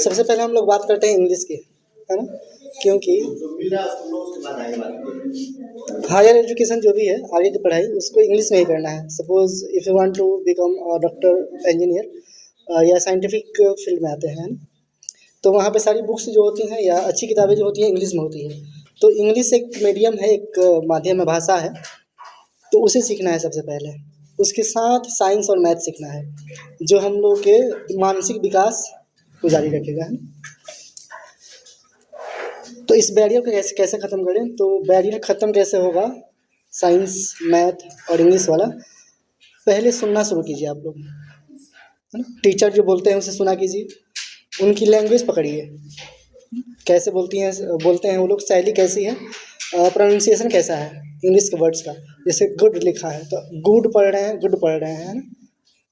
सबसे पहले हम लोग बात करते हैं इंग्लिश की, है ना, क्योंकि हायर एजुकेशन जो भी है, आगे की पढ़ाई, उसको इंग्लिश में ही करना है। Suppose if you want to become doctor, engineer या साइंटिफिक फील्ड में आते हैं, तो वहाँ पे सारी बुक्स जो होती हैं या अच्छी किताबें जो होती हैं इंग्लिश में होती है। तो इंग्लिश एक मीडियम है, एक माध्यम है, भाषा है, तो उसे सीखना है सबसे पहले। उसके साथ साइंस और मैथ सीखना है, जो हम लोग के मानसिक विकास को जारी रखेगा, है ना। तो इस बैरियर को कैसे कैसे ख़त्म करें, तो बैरियर ख़त्म कैसे होगा साइंस, मैथ और इंग्लिश वाला। पहले सुनना शुरू कीजिए आप लोग, है ना। टीचर जो बोलते हैं उसे सुना कीजिए, उनकी लैंग्वेज पकड़िए, कैसे बोलते हैं वो लोग, शैली कैसी है, प्रोनाउंसिएशन कैसा है इंग्लिश के वर्ड्स का। जैसे गुड लिखा है तो गुड पढ़ रहे हैं, गुड पढ़ रहे हैं, है ना।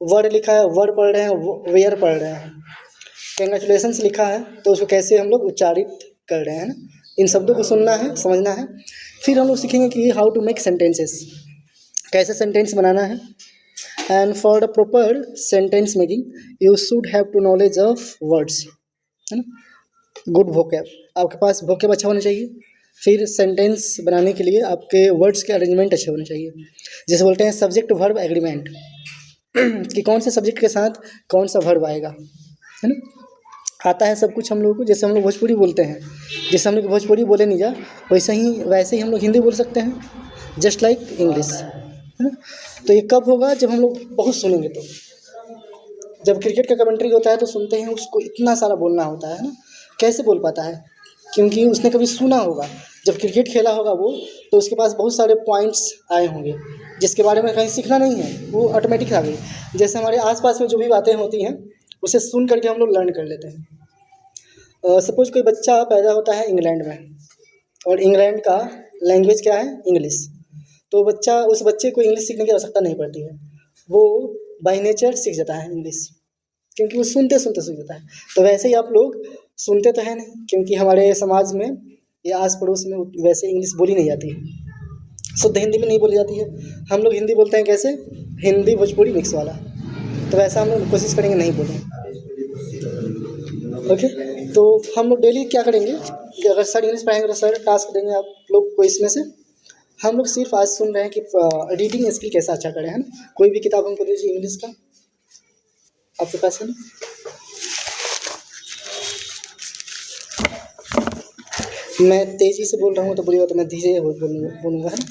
वर्ड लिखा है, वर्ड पढ़ रहे हैं, वेयर पढ़ रहे हैं। कंग्रेचुलेशंस लिखा है तो उसको कैसे हम लोग उच्चारित कर रहे हैं, ना। इन शब्दों को सुनना है, समझना है। फिर हम लोग सीखेंगे कि हाउ टू मेक सेंटेंसेस, कैसे सेंटेंस बनाना है। And for the proper sentence making you should have to knowledge of words, है ना। गुड वोकैब, आपके पास वोकैब अच्छा होना चाहिए। फिर सेंटेंस बनाने के लिए आपके वर्ड्स के अरेंजमेंट अच्छे होने चाहिए। जैसे बोलते हैं सब्जेक्ट वर्ब एग्रीमेंट, कि कौन से सब्जेक्ट के साथ कौन सा वर्ब आएगा, है ना। आता है सब कुछ हम लोगों को। जैसे हम लोग भोजपुरी बोलते हैं, जैसे हम लोग भोजपुरी बोले नहीं जा, वैसे ही हम लोग हिंदी बोल सकते हैं, जस्ट लाइक इंग्लिश, है ना। तो ये कब होगा, जब हम लोग बहुत सुनेंगे। तो जब क्रिकेट का कमेंट्री होता है तो सुनते हैं, उसको इतना सारा बोलना होता है ना। कैसे बोल पाता है, क्योंकि उसने कभी सुना होगा। जब क्रिकेट खेला होगा वो, तो उसके पास बहुत सारे पॉइंट्स आए होंगे जिसके बारे में कहीं सीखना नहीं है, वो ऑटोमेटिक आ गई। जैसे हमारे आसपास में जो भी बातें होती हैं उसे सुन करके हम लोग लर्न कर लेते हैं। सपोज कोई बच्चा पैदा होता है इंग्लैंड में, और इंग्लैंड का लैंग्वेज क्या है, इंग्लिश। तो उस बच्चे को इंग्लिश सीखने की आवश्यकता नहीं पड़ती है, वो बाय नेचर सीख जाता है इंग्लिश, क्योंकि वो सुनते सुनते सीख जाता है। तो वैसे ही आप लोग सुनते तो हैं नहीं, क्योंकि हमारे समाज में या आस पड़ोस में वैसे इंग्लिश बोली नहीं जाती है, शुद्ध हिंदी में नहीं बोली जाती है। हम लोग हिंदी बोलते हैं कैसे, हिंदी भोजपुरी मिक्स वाला। तो वैसा हम लोग कोशिश करेंगे नहीं बोलें, ओके। तो हम लोग डेली क्या करेंगे कि अगर सर इंग्लिश पढ़ाएंगे तो सर टास्क देंगे आप लोग को इसमें से। हम लोग सिर्फ आज सुन रहे हैं कि रीडिंग स्किल कैसा अच्छा करें, है ना। कोई भी किताब हमको दीजिए इंग्लिश का, आपके पास है ना। मैं तेज़ी से बोल रहा हूँ तो बुरी बात है, मैं धीरे बोलूँगा, है ना,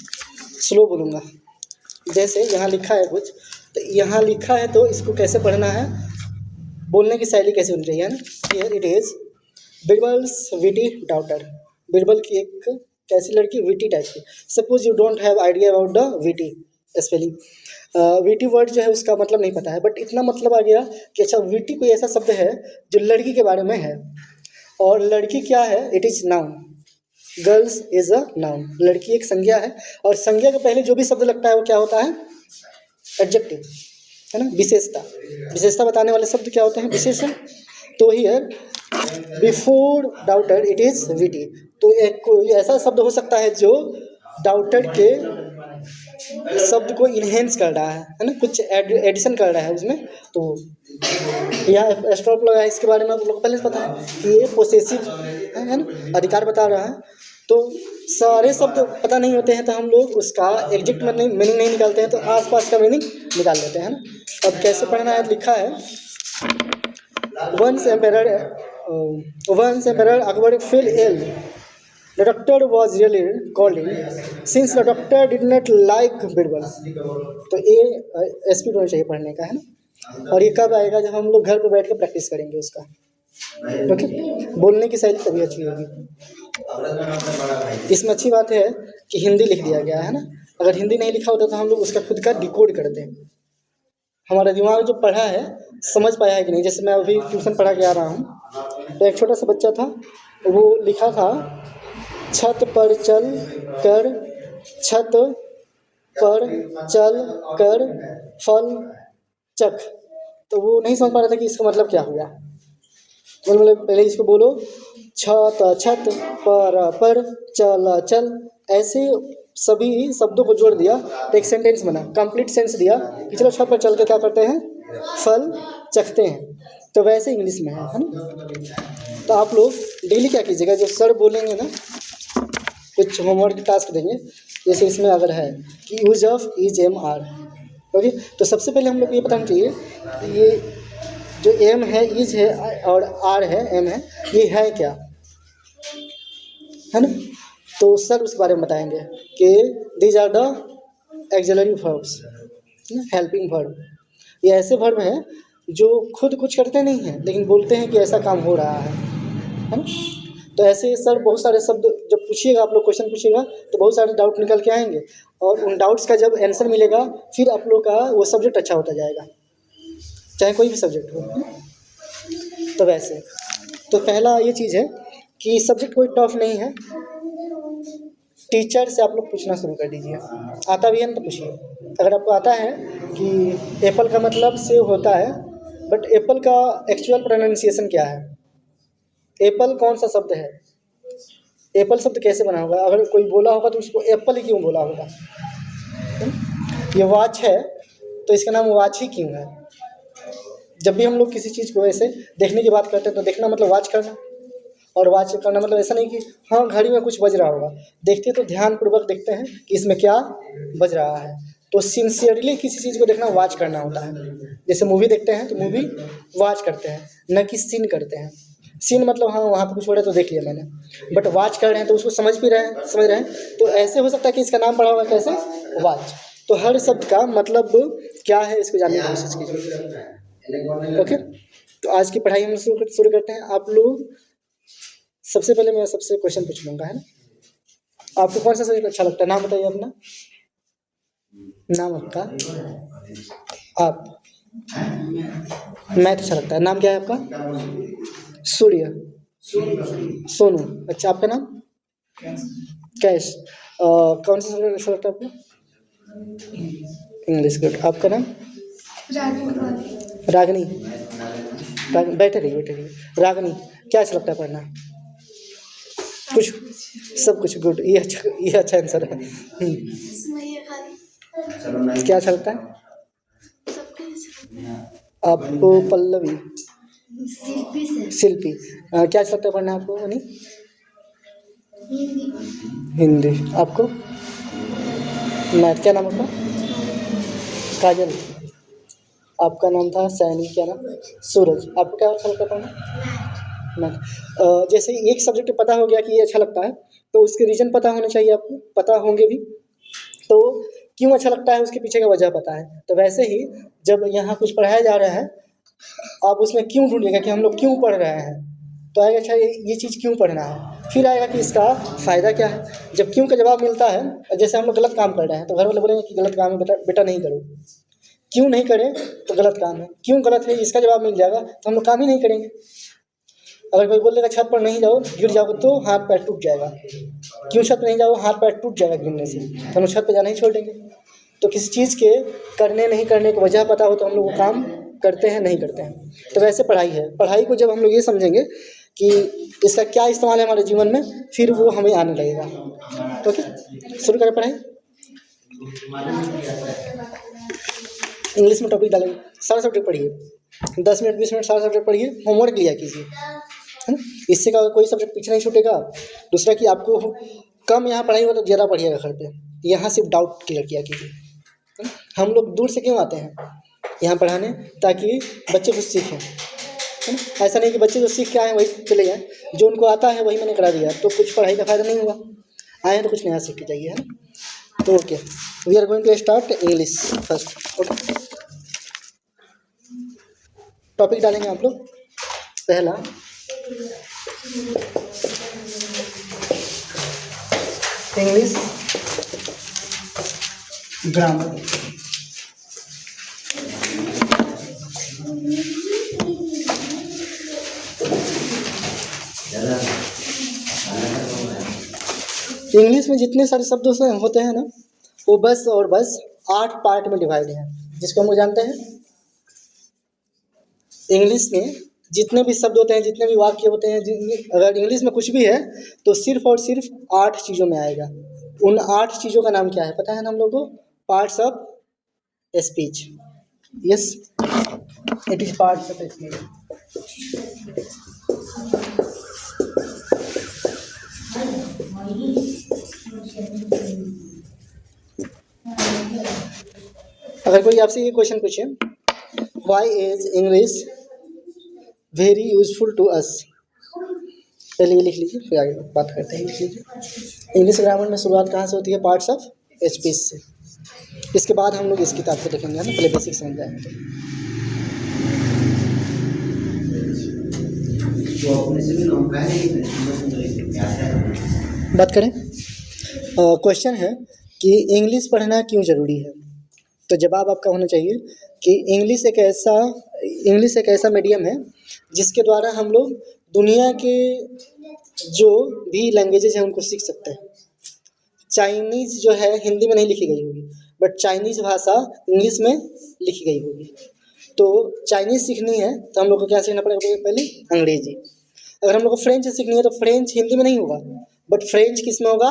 स्लो बोलूँगा। जैसे यहाँ लिखा है कुछ, तो यहाँ लिखा है तो इसको कैसे पढ़ना है, बोलने की शैली कैसी होनी चाहिए, है ना। Here it is Birbal's witty daughter. Birbal की एक कैसी लड़की, विटी टाइप की। Suppose you don't have idea about the witty spelling, witty word जो है उसका मतलब नहीं पता है, बट इतना मतलब आ गया कि अच्छा विटी कोई ऐसा शब्द है जो लड़की के बारे में है। और लड़की क्या है, it is noun, girls is a noun. लड़की एक संज्ञा है, और संज्ञा के पहले जो भी शब्द लगता है वो क्या होता है, एडजेक्टिव, है ना, विशेषता। विशेषता बताने वाले शब्द क्या होते हैं, विशेषण। तो here before daughter it is witty. तो एक कोई ऐसा शब्द हो सकता है जो डाउटर के शब्द को इन्हेंस कर रहा है ना, कुछ एडिशन कर रहा है उसमें। तो यहाँ स्टॉप लगा है, इसके बारे में आप लोग को पहले से पता है कि ये पोसेसिव है ना, अधिकार बता रहा है। तो सारे शब्द पता नहीं होते हैं तो हम लोग उसका एग्जैक्ट मीनिंग नहीं निकालते हैं, तो आसपास का मीनिंग निकाल लेते हैं, ना। अब कैसे पढ़ना है, लिखा है once emperor Akbar fell ill, the doctor was really called in since the doctor did not like Birbal. तो ये स्पीड होना चाहिए पढ़ने का, है ना। और ये कब आएगा, जब हम लोग घर पे बैठ के प्रैक्टिस करेंगे उसका, ओके। बोलने की शैली तभी अच्छी होगी। इसमें अच्छी बात है कि हिंदी लिख दिया गया है ना। अगर हिंदी नहीं लिखा होता तो हम लोग उसका खुद का डिकोड करते हैं। हमारा दिमाग जो पढ़ा है समझ पाया है कि नहीं। जैसे मैं अभी ट्यूशन पढ़ा के आ रहा हूँ, तो एक छोटा सा बच्चा था, वो लिखा था छत पर चल कर, छत पर चल कर फल चख। तो वो नहीं समझ पा रहा था कि इसका मतलब क्या हुआ। तो बोले पहले इसको बोलो, छत पर चल चल, ऐसे सभी शब्दों को जोड़ दिया तो एक सेंटेंस बना, कंप्लीट सेंस दिया कि चलो छत पर चल के क्या करते हैं, फल चखते हैं। तो वैसे इंग्लिश में है ना। तो आप लोग डेली क्या कीजिएगा, जो सर बोलेंगे ना, कुछ होमवर्क टास्क देंगे, जैसे इसमें अगर है कि use of is am are, okay. तो सबसे पहले हम लोग को ये बताना चाहिए कि ये जो एम है, इज है और आर है, एम है, ये है क्या, है ना। तो सर उस बारे में बताएंगे कि these are the auxiliary verbs, helping verb. ये ऐसे वर्ब हैं जो खुद कुछ करते नहीं हैं लेकिन बोलते हैं कि ऐसा काम हो रहा है ना। तो ऐसे सर बहुत सारे शब्द जब पूछिएगा, आप लोग क्वेश्चन पूछिएगा तो बहुत सारे डाउट निकल के आएंगे, और उन डाउट्स का जब आंसर मिलेगा फिर आप लोग का वो सब्जेक्ट अच्छा होता जाएगा, चाहे कोई भी सब्जेक्ट हो। तो वैसे तो पहला ये चीज़ है कि सब्जेक्ट कोई टफ नहीं है, टीचर से आप लोग पूछना शुरू कर दीजिए। आता भी है ना तो पूछिए। अगर आपको आता है कि एप्पल का मतलब सेव होता है, बट एप्पल का एक्चुअल प्रोनाउंसिएशन क्या है, एप्पल कौन सा शब्द है, एप्पल शब्द कैसे बना होगा, अगर कोई बोला होगा तो उसको एप्पल ही क्यों बोला होगा। ये वॉच है तो इसका नाम वॉच ही क्यों है। जब भी हम लोग किसी चीज़ को ऐसे देखने की बात करते हैं तो देखना मतलब वॉच करना, और वॉच करना मतलब ऐसा नहीं कि हाँ घड़ी में कुछ बज रहा होगा, देखते तो ध्यानपूर्वक देखते हैं कि इसमें क्या बज रहा है। तो सिंसियरली किसी चीज़ को देखना वॉच करना होता है। जैसे मूवी देखते हैं तो मूवी वॉच करते हैं, न कि सीन करते हैं। सीन मतलब हाँ वहाँ पे कुछ हो रहा है तो देख लिया मैंने, बट वॉच कर रहे हैं तो उसको समझ भी रहे हैं, समझ रहे हैं। तो ऐसे हो सकता है कि इसका नाम पड़ा होगा कैसे, वॉच। तो हर शब्द का मतलब क्या है इसको जानने की कोशिश कीजिए, ओके। तो आज की पढ़ाई हम शुरू करते हैं। आप लोग सबसे पहले मैं सबसे क्वेश्चन पूछ लूँगा, है ना। आपको कौन सा सब्जेक्ट अच्छा लगता है, नाम बताइए अपना, नाम आपका, आप मैथ अच्छा लगता है, नाम क्या है आपका, सूर्य, सोनू, अच्छा। आपका नाम कैश, कौन सा सब्जेक्ट अच्छा लगता है आपको, इंग्लिश, गुड। आपका नाम रागनी, बैठे रहिए। रागनी, क्या अच्छा लगता है पढ़ना, कुछ सब कुछ, गुड। ये अच्छा आंसर है। क्या अच्छा लगता है आपको, पल्लवी, शिल्पी, क्या अच्छा लगता है पढ़ना आपको, मनी, हिंदी। आपको मैथ, क्या नाम आपका, काजल। आपका नाम था सैनी, क्या नाम, सूरज। आपको क्या अच्छा लगता है पढ़ना, मैथ। जैसे एक सब्जेक्ट पता हो गया कि ये अच्छा लगता है तो उसके रीज़न पता होने चाहिए, आपको पता होंगे भी, तो क्यों अच्छा लगता है उसके पीछे का वजह पता है। तो वैसे ही जब यहाँ कुछ पढ़ाया जा रहा है आप उसमें क्यों ढूंढिएगा कि हम लोग क्यों पढ़ रहे हैं, तो आएगा अच्छा ये चीज़ क्यों पढ़ना है, फिर आएगा कि इसका फ़ायदा क्या है। जब क्यों का जवाब मिलता है, जैसे हम लोग गलत काम कर रहे हैं तो घर वाले बोलेंगे कि गलत काम है बेटा, बेटा नहीं करो, क्यों नहीं करें तो गलत काम है, क्यों गलत है इसका जवाब मिल जाएगा तो हम लोग काम ही नहीं करेंगे। अगर कोई बोल देगा छत पर नहीं जाओ, गिर जाओगे तो हाथ पैर टूट जाएगा, क्यों छत पर नहीं जाओ, हाथ पैर टूट जाएगा गिरने से, तो हम लोग छत पर जाना ही छोड़ देंगे। तो किसी चीज़ के करने नहीं करने की वजह पता हो तो हम लोग वो काम करते हैं, नहीं करते हैं। तो वैसे पढ़ाई है, पढ़ाई को जब हम लोग ये समझेंगे कि इसका क्या इस्तेमाल है हमारे जीवन में, फिर वो हमें आने लगेगा। ओके, शुरू करें पढ़ाई। इंग्लिश में टॉपिक डालेंगे, सारा सब्जेक्ट पढ़िए, 10 मिनट 20 मिनट सारा सब्जेक्ट पढ़िए, होमवर्क लिया कीजिए, है ना। इससे का कोई सब्जेक्ट पीछे नहीं छूटेगा। दूसरा कि आपको कम यहाँ पढ़ाई हो तो ज़्यादा पढ़िएगा घर पे, यहाँ सिर्फ डाउट क्लियर किया कीजिए, है ना? हम लोग दूर से क्यों आते हैं यहाँ पढ़ाने, ताकि बच्चे कुछ सीखें, है ना। ऐसा नहीं कि बच्चे जो सीख के आए वही चले जाएँ, जो उनको आता है वही मैंने करा दिया तो कुछ पढ़ाई का फ़ायदा नहीं हुआ। आए हैं तो कुछ नया सीख के जाइए, है ना। तो okay, we are going to start English first. Okay, topic डालेंगे आप लोग। पहला, इंग्लिश ग्रामर। इंग्लिश में जितने सारे शब्द होते हैं ना, वो बस और बस 8 पार्ट में डिवाइड हैं, जिसको हम लोग जानते हैं। इंग्लिश में जितने भी शब्द होते हैं, जितने भी वाक्य होते हैं, अगर इंग्लिश में कुछ भी है तो सिर्फ और सिर्फ 8 चीज़ों में आएगा। उन 8 चीज़ों का नाम क्या है पता है ना हम लोग को, parts of speech. Yes, it is parts of speech. अगर कोई आपसे ये क्वेश्चन पूछे, why is English very useful to us, पहले ये लिख लीजिए, फिर आगे बात करते हैं। लिख लीजिए, इंग्लिश ग्रामर में शुरुआत कहाँ से होती है? पार्ट्स ऑफ स्पीच से। इसके बाद हम लोग इस किताब को देखेंगे, है ना, पहले बेसिक समझ जाएंगे। बात करें, क्वेश्चन है कि इंग्लिश पढ़ना क्यों ज़रूरी है? तो जवाब आपका होना चाहिए कि इंग्लिश एक ऐसा मीडियम है जिसके द्वारा हम लोग दुनिया के जो भी लैंग्वेजेज हैं उनको सीख सकते हैं। चाइनीज़ जो है हिंदी में नहीं लिखी गई होगी, बट चाइनीज़ भाषा इंग्लिश में लिखी गई होगी। तो चाइनीज़ सीखनी है तो हम लोग को क्या सीखना पड़ेगा? पहले अंग्रेजी। अगर हम लोग को फ्रेंच सीखनी है तो फ्रेंच हिंदी में नहीं होगा, बट फ्रेंच किस में होगा?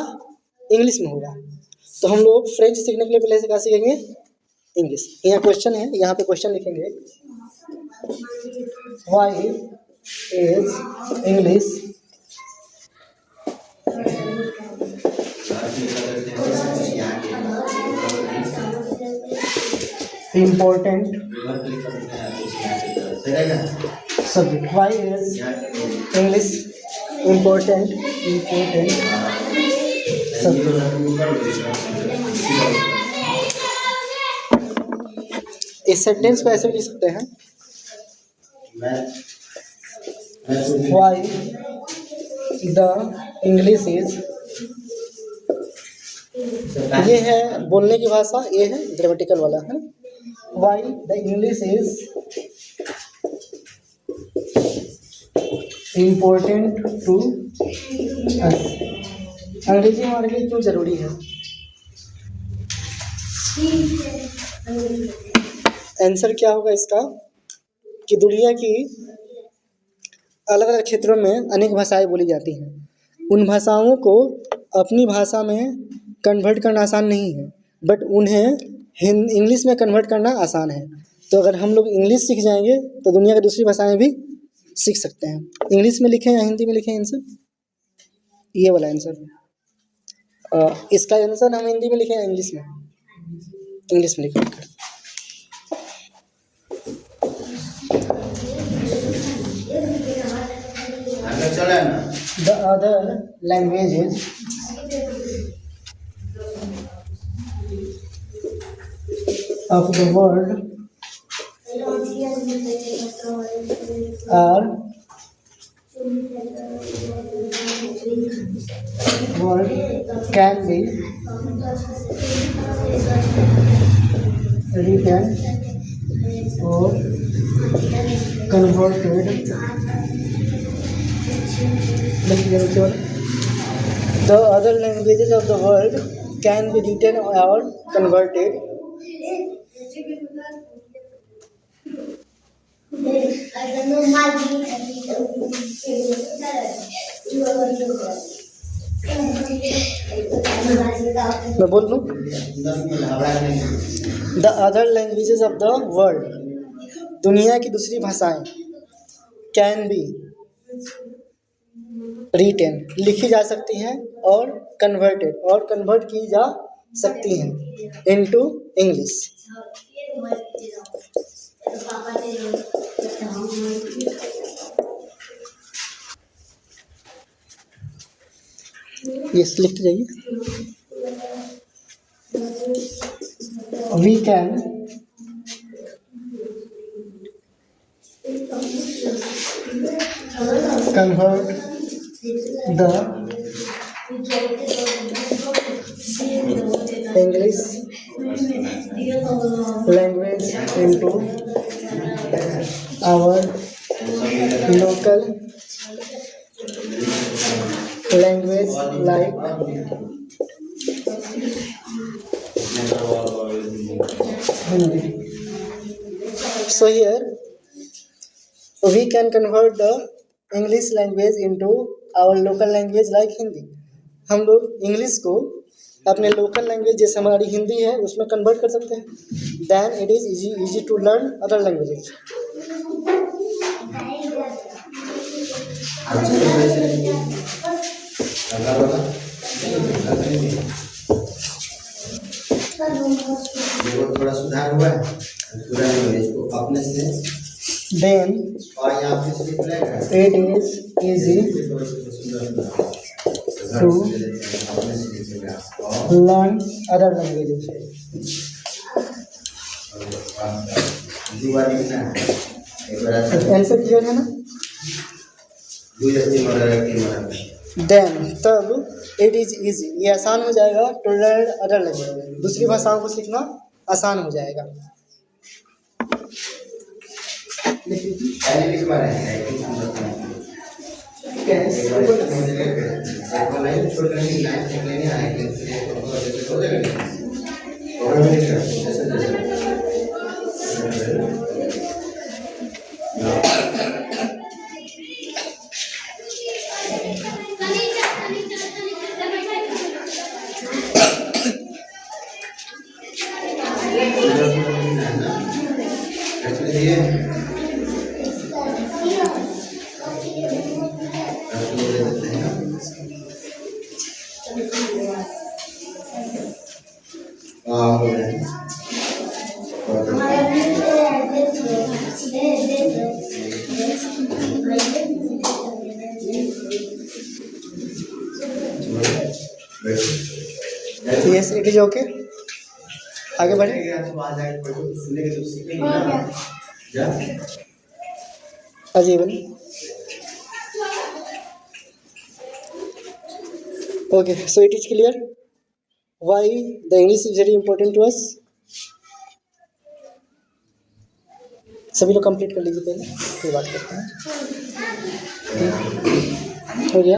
इंग्लिश में होगा। तो हम लोग फ्रेंच सीखने के लिए पहले से क्या सीखेंगे? इंग्लिश। यहाँ क्वेश्चन है, यहाँ पे क्वेश्चन लिखेंगे, why is English important subject? Why is English important subject? इस सेंटेंस को ऐसे भी लिख सकते हैं, व्हाई द इंग्लिश इज, ये है बोलने की भाषा, ये है ग्रामेटिकल वाला, है ना। Why the English is important to us, अंग्रेजी हमारे लिए क्यों जरूरी है? आंसर क्या होगा इसका कि दुनिया की अलग अलग क्षेत्रों में अनेक भाषाएं बोली जाती हैं। उन भाषाओं को अपनी भाषा में कन्वर्ट करना आसान नहीं है, बट उन्हें इंग्लिश में कन्वर्ट करना आसान है। तो अगर हम लोग इंग्लिश सीख जाएंगे तो दुनिया की दूसरी भाषाएं भी सीख सकते हैं। इंग्लिश में लिखें या हिंदी में लिखें आंसर? ये वाला आंसर, इसका आंसर हम हिंदी में लिखें या इंग्लिश में? इंग्लिश में लिखें। The other languages of the world can be written or converted. The other languages of the world can be written or converted मैं बोल दूं, the other languages of the world, दुनिया की दूसरी भाषाएं, कैन बी रिटेन, लिखी जा सकती हैं, और कन्वर्टेड, और कन्वर्ट की जा सकती हैं इनटू इंग्लिश। यस, लिखते जाइए। We can convert the English language into our local language like Hindi. So here we can convert the English language into our local language like Hindi. हम लोग English को अपने लोकल लैंग्वेज जैसे हमारी हिंदी है उसमें कन्वर्ट कर सकते हैं। Then it is easy to learn other languages. थोड़ा सुधार हुआ है, पूरा नहीं हुआ, इसको अपने से देन और यहाँ पे से निकलेगा इट इज इजी टू अपने से निकलेगा और लर्न अदर लैंग्वेजेस। दो बार लिखना है, एक बार आंसर क्लियर है ना? दो या तीन बार देन तब इट इज इजी, ये आसान हो जाएगा टू लर्न अदर लैंग्वेज, दूसरी भाषाओं को सीखना आसान हो जाएगा। पहले लिखवा रहे हैं यस इट इज ओके, आगे बढ़े। अजीबन okay, so it is clear why the English is very important to us. सभी लोग कंप्लीट कर लीजिए पहले, फिर बात करते हैं। हो गया।